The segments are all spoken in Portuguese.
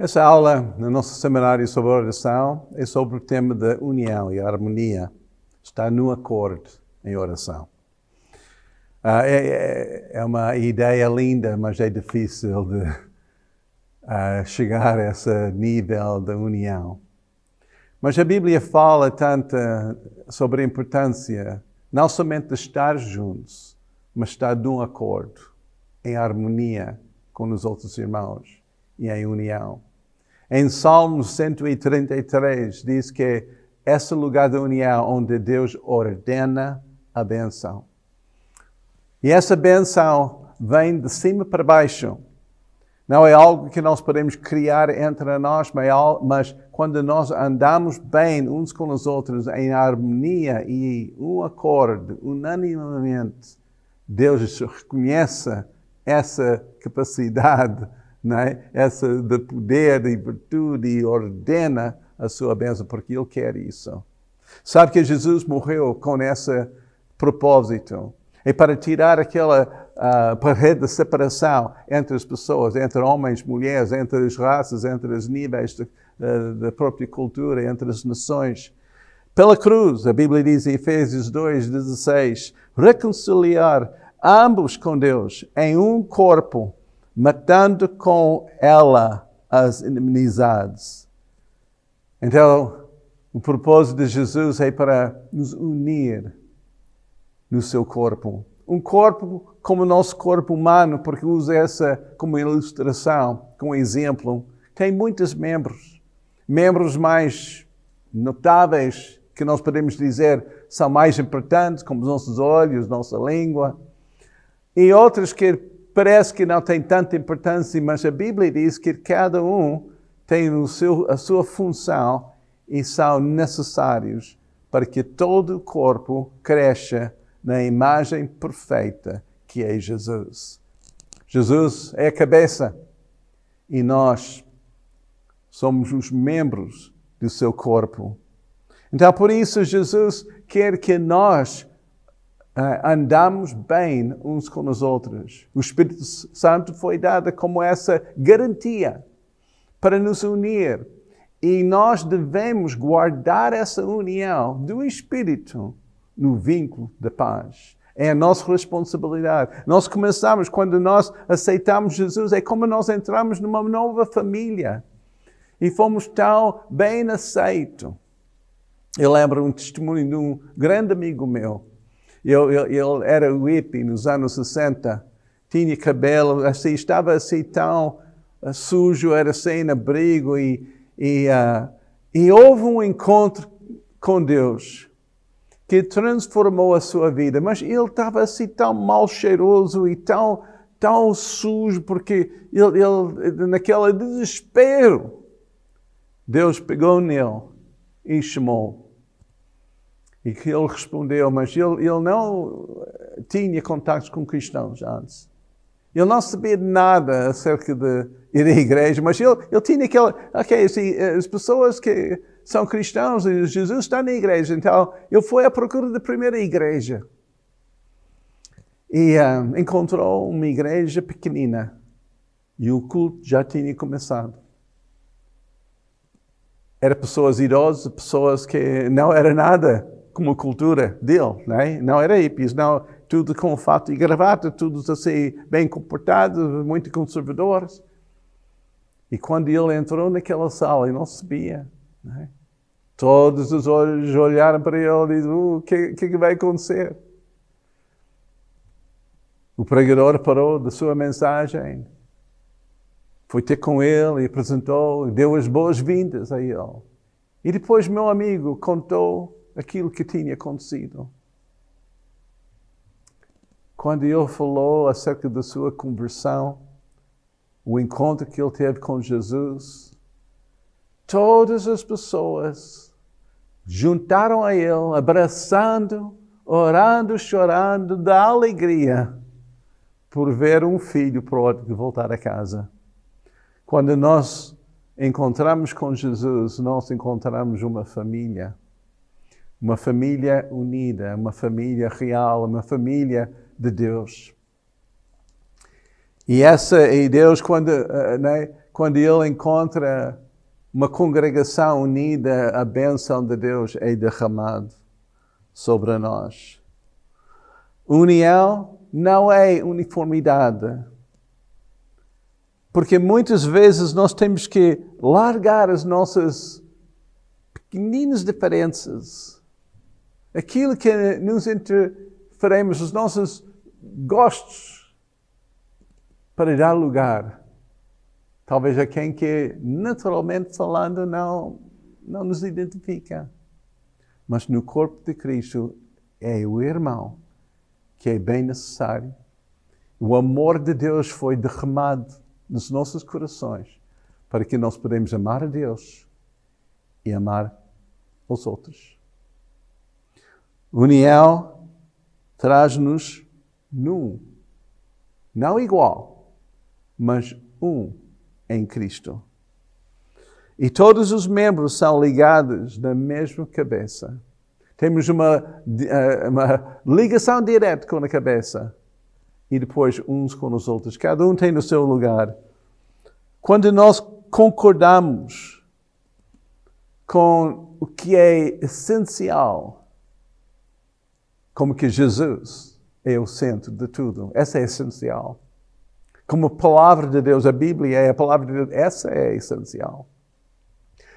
Essa aula no nosso seminário sobre oração é sobre o tema da união e harmonia. Estar no acordo em oração. É uma ideia linda, mas é difícil de chegar a esse nível da união. Mas a Bíblia fala tanto sobre a importância não somente de estar juntos, mas estar de um acordo, em harmonia com os outros irmãos e em união. Em Salmos 133 diz que é esse lugar da união onde Deus ordena a bênção. E essa bênção vem de cima para baixo. Não é algo que nós podemos criar entre nós, mas quando nós andamos bem uns com os outros, em harmonia e um acordo, unanimemente, Deus reconhece essa capacidade, não é? Essa de poder e virtude, e ordena a sua bênção, porque Ele quer isso. Sabe que Jesus morreu com esse propósito. É para tirar aquela parede de separação entre as pessoas, entre homens, mulheres, entre as raças, entre os níveis da própria cultura, entre as nações. Pela cruz, a Bíblia diz em Efésios 2:16, reconciliar ambos com Deus em um corpo, matando com ela as inimizades. Então, o propósito de Jesus é para nos unir no seu corpo. Um corpo como o nosso corpo humano, porque usa essa como ilustração, como exemplo. Tem muitos membros. Membros mais notáveis, que nós podemos dizer são mais importantes, como os nossos olhos, nossa língua. E outros que parece que não têm tanta importância, mas a Bíblia diz que cada um tem a sua função e são necessários para que todo o corpo cresça na imagem perfeita que é Jesus. Jesus é a cabeça e nós somos os membros do seu corpo. Então, por isso, Jesus quer que nós andamos bem uns com os outros. O Espírito Santo foi dado como essa garantia para nos unir. E nós devemos guardar essa união do Espírito no vínculo da paz. É a nossa responsabilidade. Nós começamos, quando nós aceitamos Jesus, é como nós entramos numa nova família. E fomos tão bem aceitos. Eu lembro um testemunho de um grande amigo meu. Ele era hippie nos anos 60. Tinha cabelo, assim, estava assim tão sujo, era sem abrigo. E houve um encontro com Deus que transformou a sua vida. Mas ele estava assim tão mal cheiroso e tão sujo, porque ele naquele desespero, Deus pegou nele e chamou. E que ele respondeu, mas ele não tinha contatos com cristãos antes. Ele não sabia nada acerca de ir à igreja, mas ele tinha assim, as pessoas que são cristãos, e Jesus está na igreja, então ele foi à procura da primeira igreja. E encontrou uma igreja pequenina, e o culto já tinha começado. Eram pessoas idosas, pessoas que não era nada como a cultura dele, né? Não era hippies, não, tudo com fato e gravata, todos assim bem comportados, muito conservadores. E quando ele entrou naquela sala, ele não sabia, né? Todos os olhos olharam para ele e disseram, o que vai acontecer? O pregador parou da sua mensagem, foi ter com ele e apresentou, deu as boas-vindas a ele. E depois meu amigo contou aquilo que tinha acontecido. Quando ele falou acerca da sua conversão, o encontro que ele teve com Jesus, todas as pessoas juntaram a ele, abraçando, orando, chorando, da alegria por ver um filho pródigo voltar a casa. Quando nós encontramos com Jesus, nós encontramos uma família unida, uma família real, uma família de Deus. E Deus, quando ele encontra uma congregação unida, a bênção de Deus é derramada sobre nós. União não é uniformidade. Porque muitas vezes nós temos que largar as nossas pequeninas diferenças. Aquilo que nos interferimos, os nossos gostos, para dar lugar. Talvez a quem que, naturalmente falando, não nos identifica. Mas no corpo de Cristo é o irmão que é bem necessário. O amor de Deus foi derramado nos nossos corações para que nós podemos amar a Deus e amar os outros. União traz-nos num, não igual, mas um em Cristo. E todos os membros são ligados na mesma cabeça. Temos uma ligação direta com a cabeça. E depois uns com os outros. Cada um tem o seu lugar. Quando nós concordamos com o que é essencial, como que Jesus é o centro de tudo, essa é essencial. Como a palavra de Deus, a Bíblia é a palavra de Deus, essa é essencial.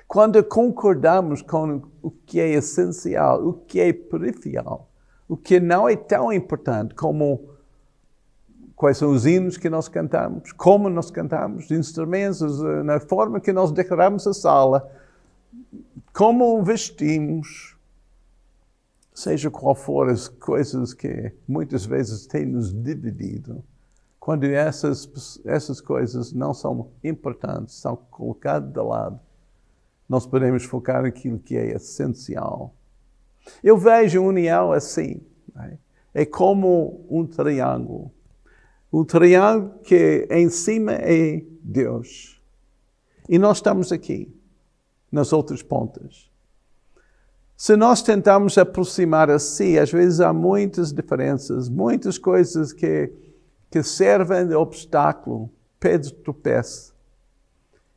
Quando concordamos com o que é essencial, o que é peripheral, o que não é tão importante como quais são os hinos que nós cantamos, como nós cantamos, instrumentos, na forma que nós decoramos a sala, como vestimos, seja qual for as coisas que muitas vezes têm nos dividido. Quando essas coisas não são importantes, são colocadas de lado, nós podemos focar naquilo que é essencial. Eu vejo a união assim, né? É como um triângulo. O triângulo que em cima é Deus. E nós estamos aqui, nas outras pontas. Se nós tentamos aproximar assim, às vezes há muitas diferenças, muitas coisas que servem de obstáculo, pedra de tropeço.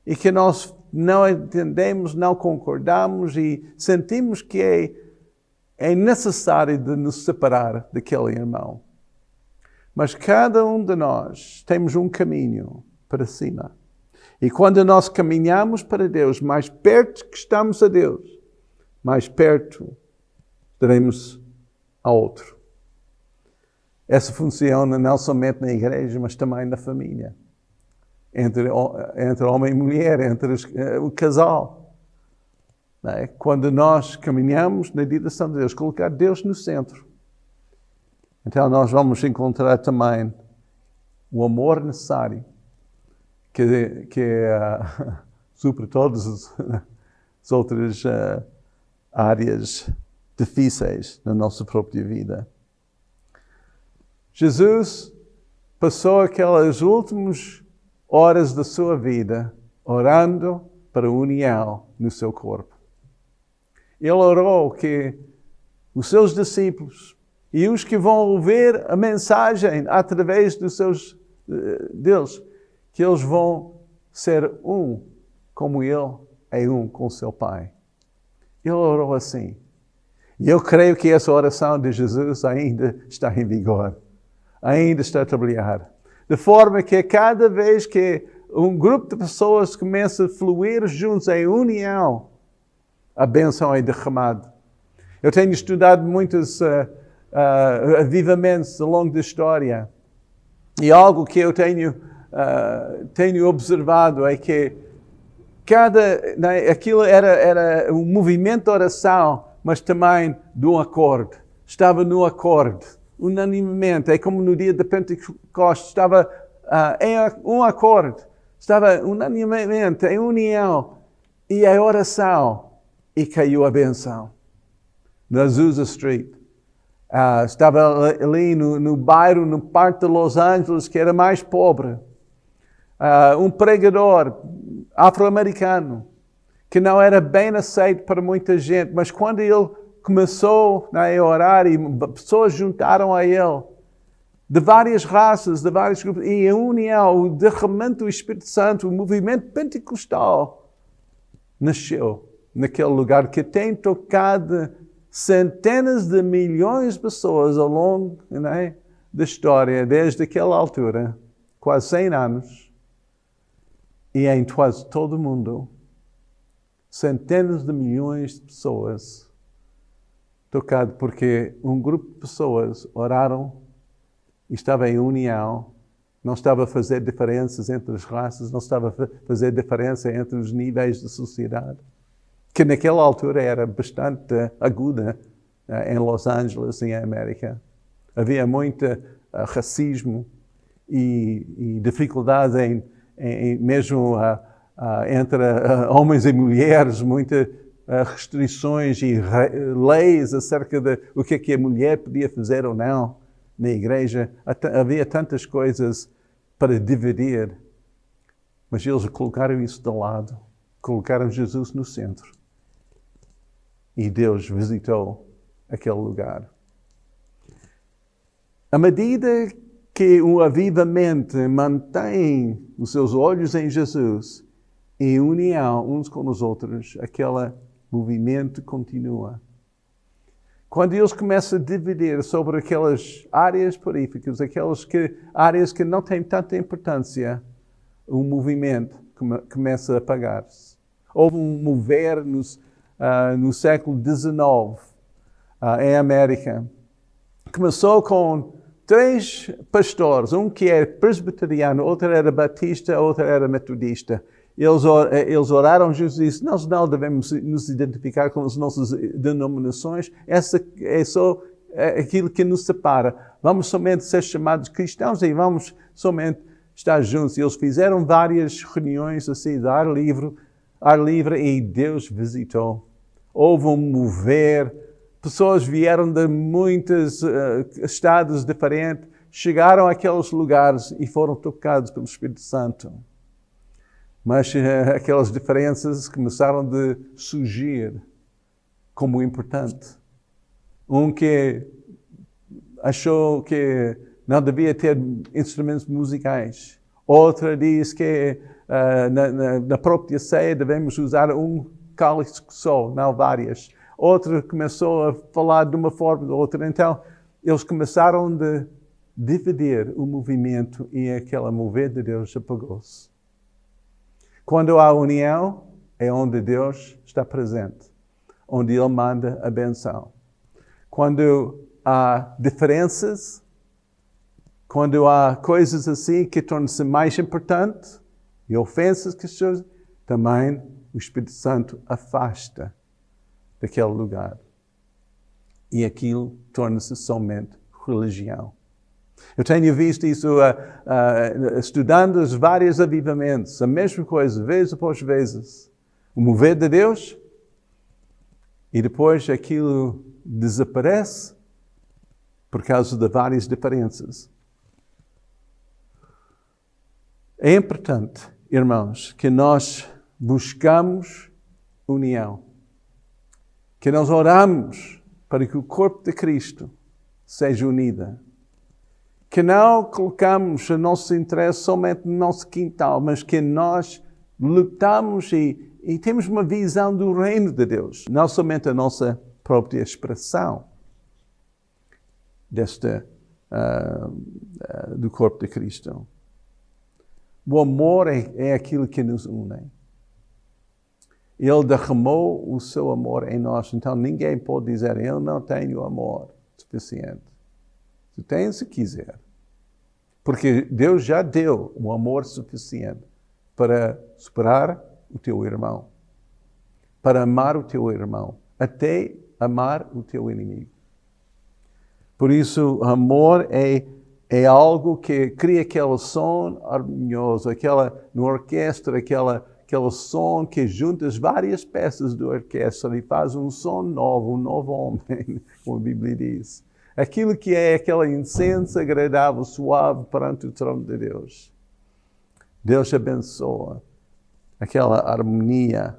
E que nós não entendemos, não concordamos e sentimos que é necessário de nos separar daquele irmão. Mas cada um de nós temos um caminho para cima. E quando nós caminhamos para Deus, mais perto que estamos a Deus, mais perto estaremos a outro. Essa funciona não somente na igreja, mas também na família. Entre homem e mulher, entre o casal. Não é? Quando nós caminhamos na direção de Deus, colocar Deus no centro, então nós vamos encontrar também o amor necessário que supre todas as outras áreas difíceis na nossa própria vida. Jesus passou aquelas últimas horas da sua vida orando para a união no seu corpo. Ele orou que os seus discípulos e os que vão ouvir a mensagem através deles, que eles vão ser um, como ele é um com seu Pai. Ele orou assim. E eu creio que essa oração de Jesus ainda está em vigor. Ainda está a trabalhar. De forma que cada vez que um grupo de pessoas começa a fluir juntos em união, a bênção é derramada. Eu tenho estudado muitos avivamentos ao longo da história. E algo que eu tenho observado é que aquilo era um movimento de oração, mas também de um acorde. Estava no acorde, unanimemente. É como no dia de Pentecostes, estava em um acorde. Estava unanimemente em união e a oração. E caiu a benção. Na Azusa Street. Estava ali no bairro, no parte de Los Angeles, que era mais pobre. Um pregador afro-americano, que não era bem aceito para muita gente, mas quando ele começou a orar e pessoas juntaram a ele, de várias raças, de vários grupos, e a união, o derramamento do Espírito Santo, o movimento pentecostal nasceu naquele lugar que tem tocado centenas de milhões de pessoas ao longo, né, da história, desde aquela altura, quase 100 anos, e em quase todo o mundo, centenas de milhões de pessoas tocado porque um grupo de pessoas oraram e estava em união, não estava a fazer diferenças entre as raças, não estava a fazer diferença entre os níveis da sociedade, que naquela altura era bastante aguda em Los Angeles, em América. Havia muito racismo e dificuldade mesmo entre homens e mulheres, muitas restrições e leis acerca de o que a mulher podia fazer ou não na igreja. Havia tantas coisas para dividir, mas eles colocaram isso de lado, colocaram Jesus no centro. E Deus visitou aquele lugar. À medida que o avivamento mantém os seus olhos em Jesus, em união uns com os outros, aquele movimento continua. Quando eles começam a dividir sobre aquelas áreas periféricas, áreas que não têm tanta importância, o movimento começa a apagar-se. Houve um mover no século XIX, em América. Começou com 3 pastores, um que era presbiteriano, outro era batista, outro era metodista. Eles oraram, Jesus disse, nós não devemos nos identificar com as nossas denominações, essa é só aquilo que nos separa. Vamos somente ser chamados cristãos e vamos somente estar juntos. E eles fizeram várias reuniões assim, de ar livre, e Deus visitou. Houve um mover, pessoas vieram de muitos estados diferentes, chegaram àqueles lugares e foram tocados pelo Espírito Santo. Mas aquelas diferenças começaram a surgir como importante. Um que achou que não devia ter instrumentos musicais. Outra diz que na própria ceia devemos usar um cálice só, não várias. Outra começou a falar de uma forma ou outra. Então, eles começaram a dividir o movimento e aquele mover de Deus apagou-se. Quando há união, é onde Deus está presente, onde Ele manda a benção. Quando há diferenças, quando há coisas assim que tornam-se mais importantes, e ofensas que surgem, também o Espírito Santo afasta daquele lugar. E aquilo torna-se somente religião. Eu tenho visto isso estudando os vários avivamentos, a mesma coisa, vez após vezes. O mover de Deus, e depois aquilo desaparece por causa de várias diferenças. É importante, irmãos, que nós buscamos união. Que nós oramos para que o corpo de Cristo seja unido. Que não colocamos o nosso interesse somente no nosso quintal, mas que nós lutamos e temos uma visão do reino de Deus. Não somente a nossa própria expressão do corpo de Cristo. O amor é aquilo que nos une. Ele derramou o seu amor em nós. Então ninguém pode dizer, eu não tenho amor suficiente. Tu tens se quiser. Porque Deus já deu o amor suficiente para superar o teu irmão. Para amar o teu irmão. Até amar o teu inimigo. Por isso, o amor é algo que cria aquele som harmonioso, no orquestra, aquele som que junta as várias peças do orquestra e faz um som novo, um novo homem, como a Bíblia diz. Aquilo que é aquele incenso agradável, suave perante o trono de Deus. Deus abençoa aquela harmonia,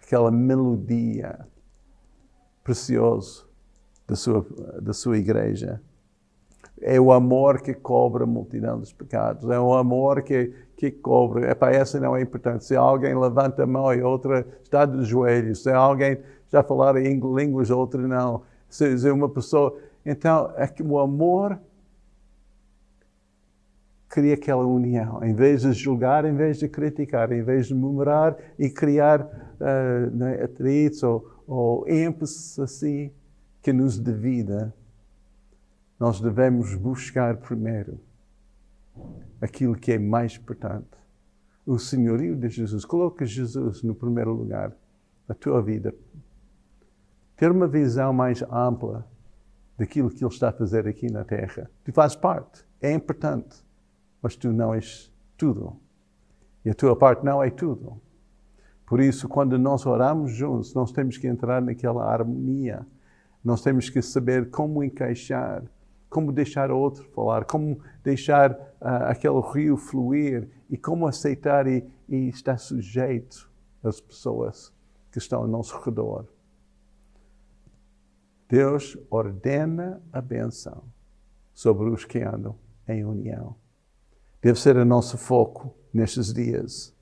aquela melodia preciosa da sua igreja. É o amor que cobre a multidão dos pecados. É o amor que cobre. Essa não é importante. Se alguém levanta a mão e outra está de joelhos, se alguém já falar em línguas, outra não. Se uma pessoa... Então, é que o amor cria aquela união. Em vez de julgar, em vez de criticar, em vez de murmurar e criar atritos ou ênfase assim, que nos divida, nós devemos buscar primeiro aquilo que é mais importante. O senhorio de Jesus. Coloca Jesus no primeiro lugar na tua vida. Ter uma visão mais ampla daquilo que Ele está a fazer aqui na Terra. Tu fazes parte. É importante. Mas tu não és tudo. E a tua parte não é tudo. Por isso, quando nós oramos juntos, nós temos que entrar naquela harmonia. Nós temos que saber como encaixar, como deixar o outro falar, como deixar aquele rio fluir e como aceitar e estar sujeito às pessoas que estão ao nosso redor. Deus ordena a bênção sobre os que andam em união. Deve ser o nosso foco nestes dias.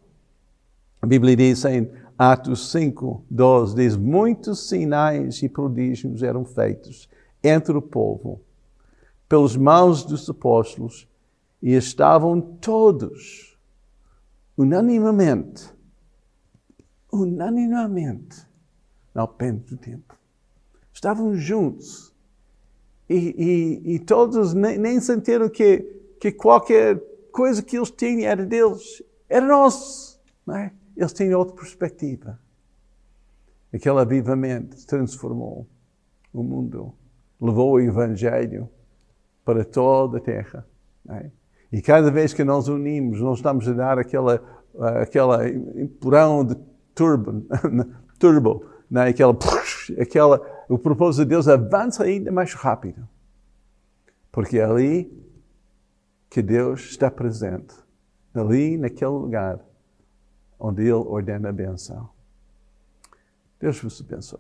A Bíblia diz em Atos 5:12, diz, muitos sinais e prodígios eram feitos entre o povo, pelas mãos dos apóstolos, e estavam todos, unanimemente, ao pente do templo. Estavam juntos. E todos nem sentiram que qualquer coisa que eles tinham era deles. Era nosso. Não é? Eles tinham outra perspectiva. Aquele avivamento transformou o mundo. Levou o Evangelho para toda a terra. Não é? E cada vez que nós unimos, nós estamos a dar aquela empurrão de turbo, não é? O propósito de Deus avança ainda mais rápido. Porque é ali que Deus está presente. Ali, naquele lugar, onde Ele ordena a benção. Deus vos abençoe.